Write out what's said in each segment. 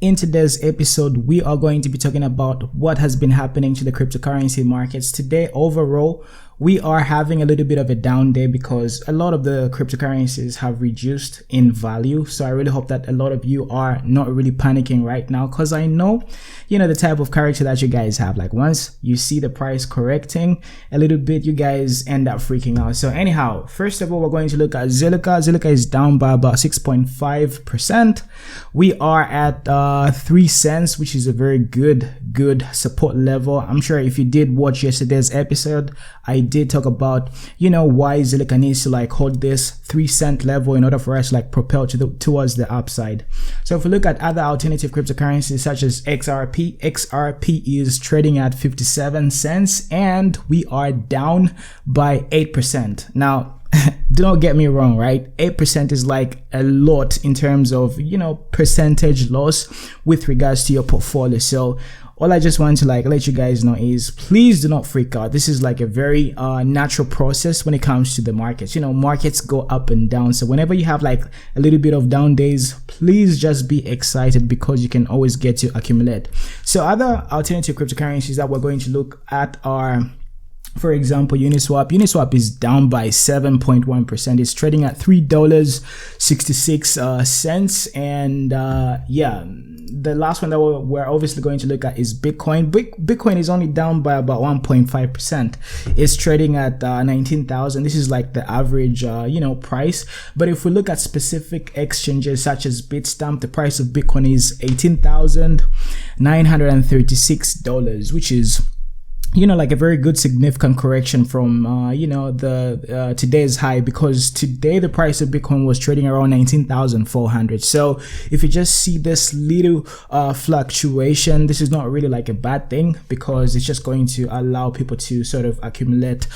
In today's episode, we are going to be talking about what has been happening to the cryptocurrency markets. Today, overall, we are having a little bit of a down day because a lot of the cryptocurrencies have reduced in value. So I really hope that a lot of you are not really panicking right now, because I know, the type of character that you guys have. Like once you see the price correcting a little bit, you guys end up freaking out. So anyhow, first of all, we're going to look at Zilliqa. Zilliqa is down by about 6.5%. We are at 3 cents, which is a very good support level. I'm sure if you did watch yesterday's episode, I did talk about why Zilliqa needs to hold this 3 cent level in order for us to propel towards the upside. So if we look at other alternative cryptocurrencies such as XRP is trading at 57 cents and we are down by 8%. Now do not get me wrong, right? 8% is a lot in terms of percentage loss with regards to your portfolio. So all I just want to let you guys know is please do not freak out. This is a very natural process when it comes to the markets. Markets go up and down. So whenever you have a little bit of down days, please just be excited because you can always get to accumulate. So other alternative cryptocurrencies that we're going to look at are, for example, Uniswap. Uniswap is down by 7.1%. It's trading at $3.66. And the last one that we're obviously going to look at is Bitcoin. Bitcoin is only down by about 1.5%. It's trading at 19,000. This is the average, price. But if we look at specific exchanges such as Bitstamp, the price of Bitcoin is $18,936, which is a very good significant correction from the today's high, because today the price of Bitcoin was trading around 19,400. So if you just see this little fluctuation, this is not really a bad thing, because it's just going to allow people to sort of accumulate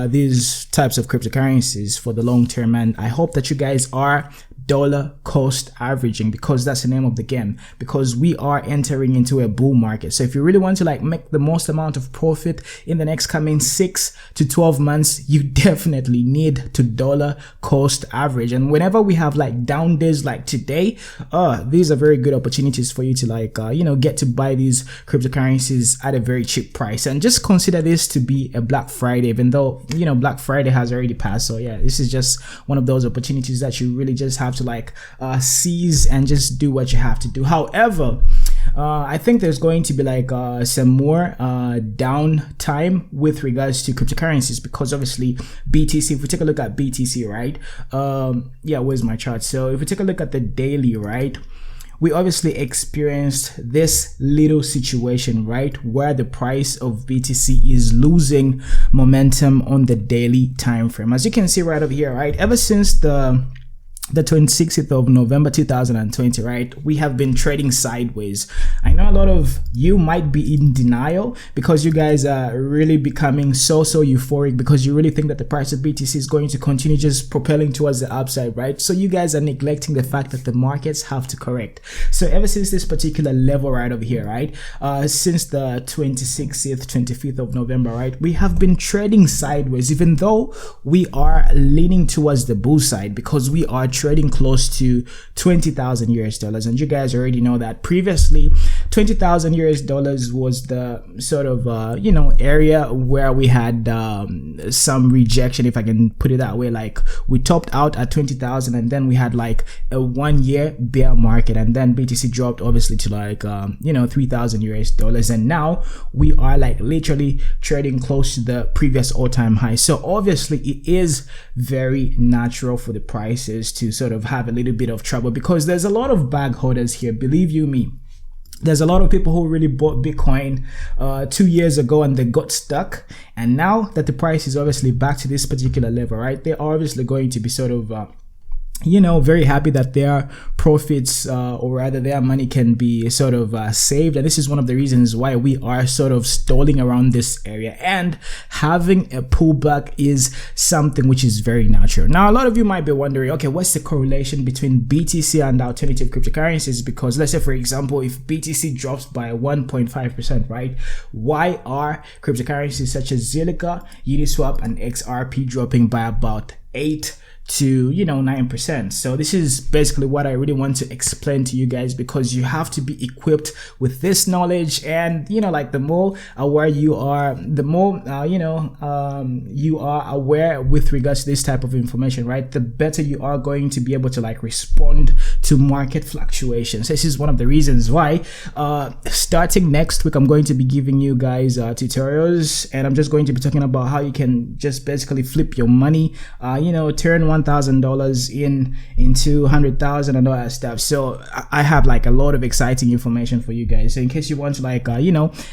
these types of cryptocurrencies for the long term. And I hope that you guys are dollar cost averaging, because that's the name of the game, because we are entering into a bull market. So if you really want to make the most amount of profit in the next coming 6 to 12 months, you definitely need to dollar cost average. And whenever we have down days like today, these are very good opportunities for you to get to buy these cryptocurrencies at a very cheap price. And just consider this to be a Black Friday, even though Black Friday has already passed. So yeah, this is just one of those opportunities that you really just have to seize and just do what you have to do. However, I think there's going to be some more downtime with regards to cryptocurrencies, because obviously BTC, if we take a look at BTC, right? Where's my chart? So if we take a look at the daily, right, we obviously experienced this little situation, right, where the price of BTC is losing momentum on the daily time frame. As you can see right over here, right, ever since the 26th of November 2020, right, we have been trading sideways. I know a lot of you might be in denial because you guys are really becoming so euphoric, because you really think that the price of BTC is going to continue just propelling towards the upside, right? So you guys are neglecting the fact that the markets have to correct. So ever since this particular level right over here, right, since the 25th of November, right, we have been trading sideways, even though we are leaning towards the bull side, because we are trading close to 20,000 US dollars. And you guys already know that previously 20,000 US dollars was the sort of area where we had some rejection, if I can put it that way. We topped out at 20,000 and then we had a 1 year bear market, and then BTC dropped obviously to 3,000 US dollars, and now we are literally trading close to the previous all-time high. So obviously it is very natural for the prices to sort of have a little bit of trouble, because there's a lot of bag holders here, believe you me. There's a lot of people who really bought Bitcoin 2 years ago and they got stuck, and now that the price is obviously back to this particular level, right, they are obviously going to be sort of very happy that their profits or rather their money can be sort of saved. And this is one of the reasons why we are sort of stalling around this area, and having a pullback is something which is very natural. Now a lot of you might be wondering, okay, what's the correlation between BTC and alternative cryptocurrencies? Because let's say, for example, if BTC drops by 1.5%, right, why are cryptocurrencies such as Zilliqa, Uniswap and XRP dropping by about 8 to 9%. So this is basically what I really want to explain to you guys, because you have to be equipped with this knowledge. And like the more aware you are, the more you are aware with regards to this type of information, right, the better you are going to be able to like respond to market fluctuations. This is one of the reasons why starting next week I'm going to be giving you guys tutorials, and I'm just going to be talking about how you can just basically flip your money, turn $1,000 into 100,000 and all that stuff. So I have like a lot of exciting information for you guys. So in case you want to like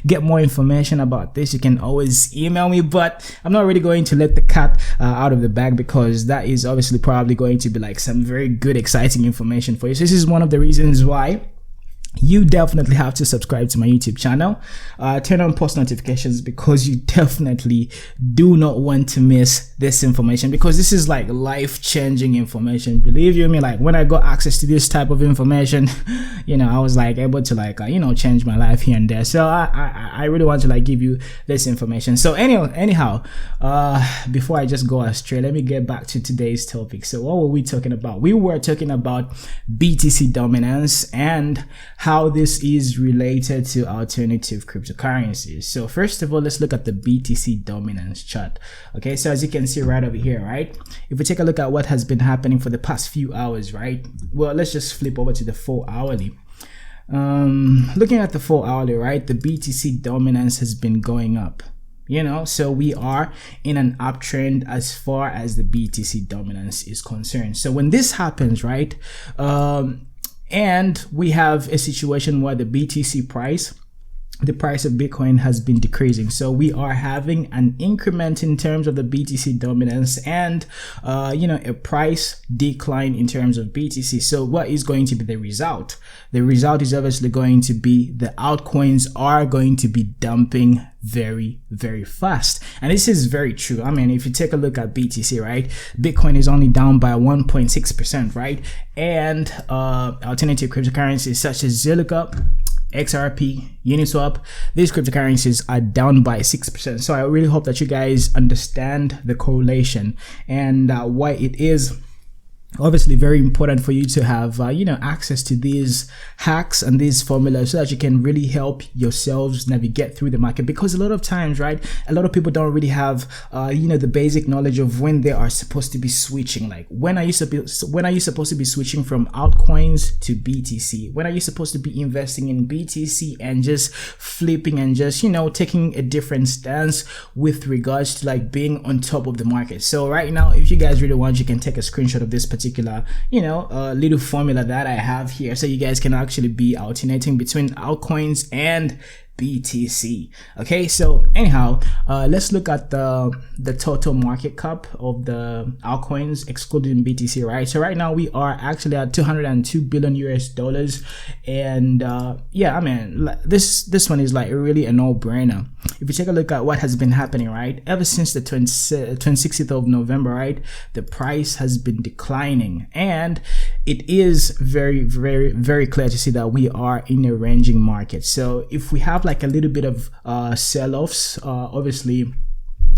get more information about this, you can always email me, but I'm not really going to let the cat out of the bag, because that is obviously probably going to be like some very good exciting information for you. So this is one of the reasons why you definitely have to subscribe to my YouTube channel, turn on post notifications, because you definitely do not want to miss this information, because this is like life-changing information. Believe you me, like when I got access to this type of information, I was like able to like change my life here and there. So I really want to like give you this information. So anyhow, before I just go astray, let me get back to today's topic. So what were we talking about? We were talking about BTC dominance and how this is related to alternative cryptocurrencies. So first of all, let's look at the BTC dominance chart. Okay, so as you can see right over here, right, if we take a look at what has been happening for the past few hours, right, well, let's just flip over to the 4-hourly. Looking at the 4-hourly, right, the BTC dominance has been going up. So we are in an uptrend as far as the BTC dominance is concerned. So when this happens, right, and we have a situation where the BTC price, the price of Bitcoin has been decreasing. So we are having an increment in terms of the BTC dominance and, a price decline in terms of BTC. So what is going to be the result? The result is obviously going to be the altcoins are going to be dumping very, very fast. And this is very true. I mean, if you take a look at BTC, right, Bitcoin is only down by 1.6%, right? And alternative cryptocurrencies such as Zilliqa, XRP, Uniswap, these cryptocurrencies are down by 6%. So I really hope that you guys understand the correlation and why it is obviously very important for you to have access to these hacks and these formulas, so that you can really help yourselves navigate through the market. Because a lot of times, right, a lot of people don't really have the basic knowledge of when they are supposed to be switching. Like when are you supposed to be switching from altcoins to BTC? When are you supposed to be investing in BTC and just flipping and just taking a different stance with regards to like being on top of the market? So right now, if you guys really want, you can take a screenshot of this particular little formula that I have here, so you guys can actually be alternating between altcoins and BTC. Okay, so anyhow, let's look at the total market cap of the altcoins excluding BTC, right? So right now we are actually at $202 billion US, and yeah, I mean, this one is like really a no-brainer. If you take a look at what has been happening, right, ever since the 26th of November, right, the price has been declining, and it is very, very, very clear to see that we are in a ranging market. So if we have like a little bit of sell-offs, obviously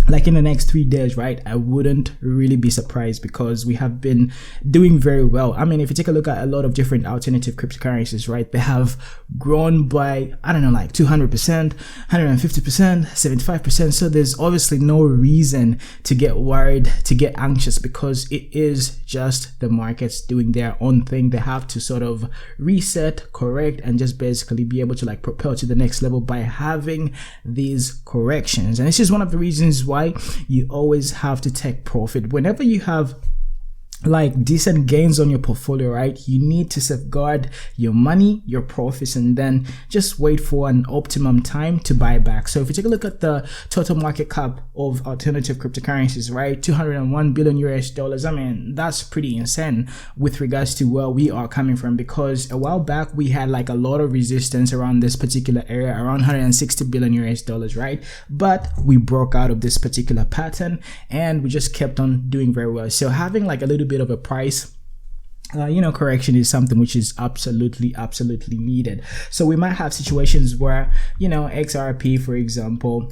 like in the next 3 days, right, I wouldn't really be surprised, because we have been doing very well. I mean, if you take a look at a lot of different alternative cryptocurrencies, right, they have grown by, I don't know, like 200%, 150%, 75%. So there's obviously no reason to get worried, to get anxious, because it is just the markets doing their own thing. They have to sort of reset, correct, and just basically be able to like propel to the next level by having these corrections. And this is one of the reasons why you always have to take profit whenever you have like decent gains on your portfolio, right? You need to safeguard your money, your profits, and then just wait for an optimum time to buy back. So if you take a look at the total market cap of alternative cryptocurrencies, right, $201 billion US, I mean, that's pretty insane with regards to where we are coming from, because a while back we had like a lot of resistance around this particular area, around $160 billion US, right? But we broke out of this particular pattern and we just kept on doing very well. So having like a little bit of a price correction is something which is absolutely needed. So we might have situations where XRP, for example,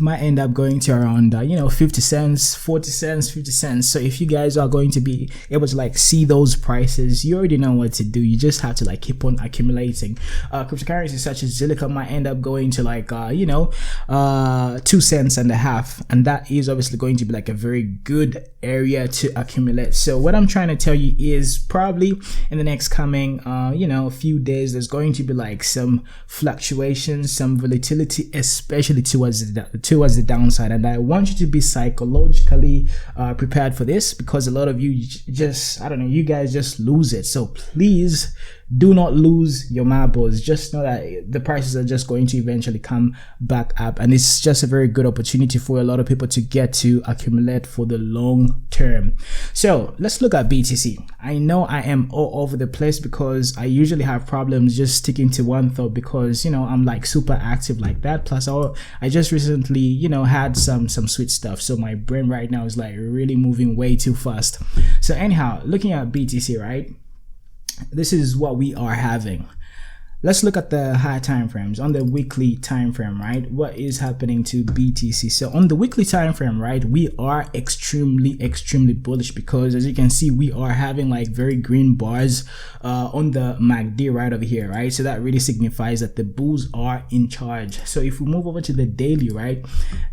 might end up going to around 50 cents, 40 cents, 50 cents. So if you guys are going to be able to like see those prices, you already know what to do. You just have to like keep on accumulating. Cryptocurrencies such as Zilliqa might end up going to like 2 cents and a half, and that is obviously going to be like a very good area to accumulate. So what I'm trying to tell you is probably in the next coming few days, there's going to be like some fluctuations, some volatility, especially towards the downside, and I want you to be psychologically prepared for this, because a lot of you just, I don't know, you guys just lose it. So please do not lose your marbles. Just know that the prices are just going to eventually come back up, and it's just a very good opportunity for a lot of people to get to accumulate for the long term. So let's look at BTC. I know I am all over the place because I usually have problems just sticking to one thought, because I'm like super active like that. Plus I just recently had some sweet stuff, so my brain right now is like really moving way too fast. So anyhow, looking at BTC, right, this is what we are having. Let's look at the higher time frames. On the weekly time frame, right, what is happening to BTC? So on the weekly time frame, right, we are extremely bullish, because as you can see, we are having like very green bars on the MACD right over here, right? So that really signifies that the bulls are in charge. So if we move over to the daily, right,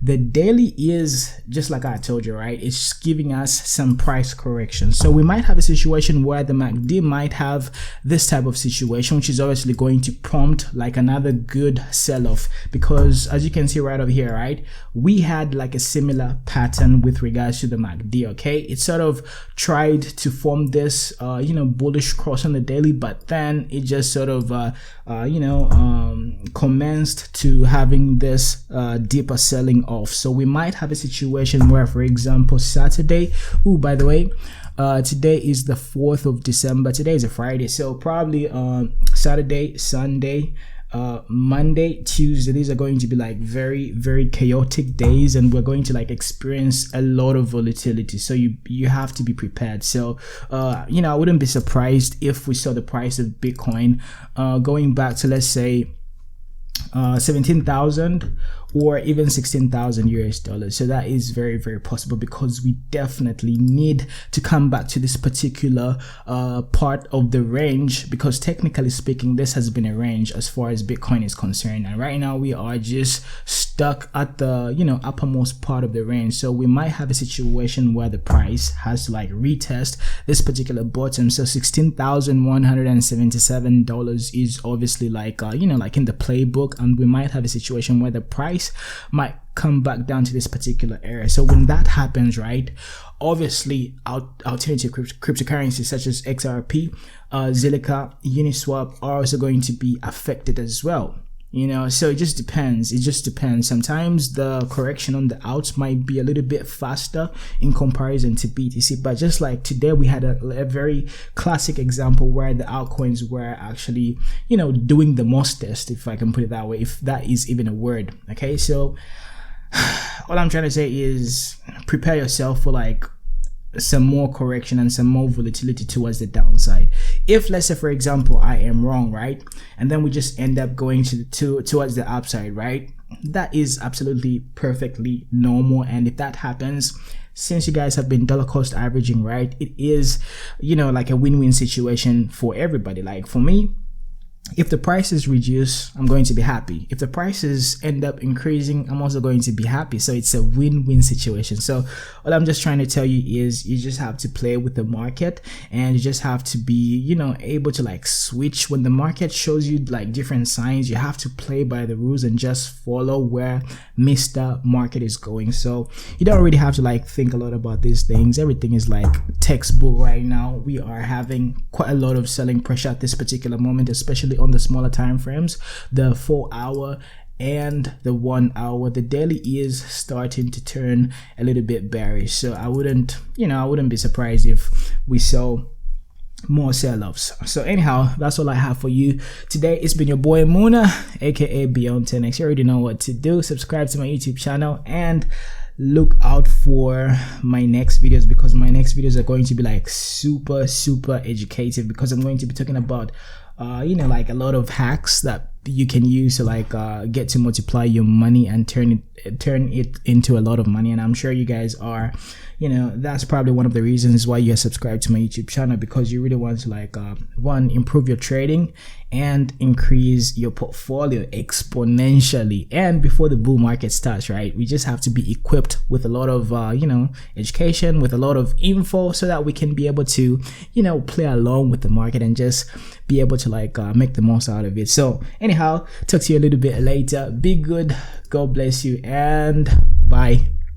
the daily is just like I told you, right, it's giving us some price correction. So we might have a situation where the MACD might have this type of situation, which is obviously going to prompt like another good sell-off, because as you can see right over here, right, we had like a similar pattern with regards to the MACD. Okay, it sort of tried to form this bullish cross on the daily, but then it just sort of commenced to having this deeper selling off. So we might have a situation where, for example, Saturday, by the way, today is the 4th of December. Today is a Friday, so probably Saturday, Sunday, Monday, Tuesday, these are going to be like very chaotic days, and we're going to like experience a lot of volatility. So you have to be prepared. So I wouldn't be surprised if we saw the price of Bitcoin going back to, let's say, 17,000 or even 16,000 US dollars. So that is very possible, because we definitely need to come back to this particular part of the range, because technically speaking, this has been a range as far as Bitcoin is concerned, and right now we are just stuck at the uppermost part of the range. So we might have a situation where the price has to like retest this particular bottom. So $16,177 is obviously like like in the playbook, and we might have a situation where the price might come back down to this particular area. So when that happens, right, obviously alternative cryptocurrencies such as XRP, Zilliqa, Uniswap are also going to be affected as well. So it just depends. Sometimes the correction on the outs might be a little bit faster in comparison to BTC, but just like today, we had a very classic example where the altcoins were actually doing the mostest, if I can put it that way, if that is even a word. Okay, so all I'm trying to say is prepare yourself for like some more correction and some more volatility towards the downside. If, let's say, for example, I am wrong, right, and then we just end up going towards the upside, right, that is absolutely perfectly normal. And if that happens, since you guys have been dollar cost averaging, right, it is like a win-win situation for everybody. Like for me, if the prices reduce, I'm going to be happy. If the prices end up increasing, I'm also going to be happy. So it's a win-win situation. So all I'm just trying to tell you is you just have to play with the market, and you just have to be, able to like switch when the market shows you like different signs. You have to play by the rules and just follow where Mr. Market is going. So you don't really have to like think a lot about these things. Everything is like textbook right now. We are having quite a lot of selling pressure at this particular moment, especially on the smaller time frames, the 4-hour and the 1 hour. The daily is starting to turn a little bit bearish, so I wouldn't be surprised if we saw more sell-offs. So anyhow, that's all I have for you today. It's been your boy Muna, aka Beyond 10x. You already know what to do. Subscribe to my YouTube channel and look out for my next videos, because my next videos are going to be like super educative, because I'm going to be talking about like a lot of hacks that you can use to like get to multiply your money and turn it into a lot of money. And I'm sure you guys are, you know, that's probably one of the reasons why you're subscribed to my YouTube channel, because you really want to like one, improve your trading and increase your portfolio exponentially. And before the bull market starts, right, we just have to be equipped with a lot of you know, education, with a lot of info, so that we can be able to, you know, play along with the market and just be able to like make the most out of it. So anyhow, talk to you a little bit later. Be good, God bless you, and bye.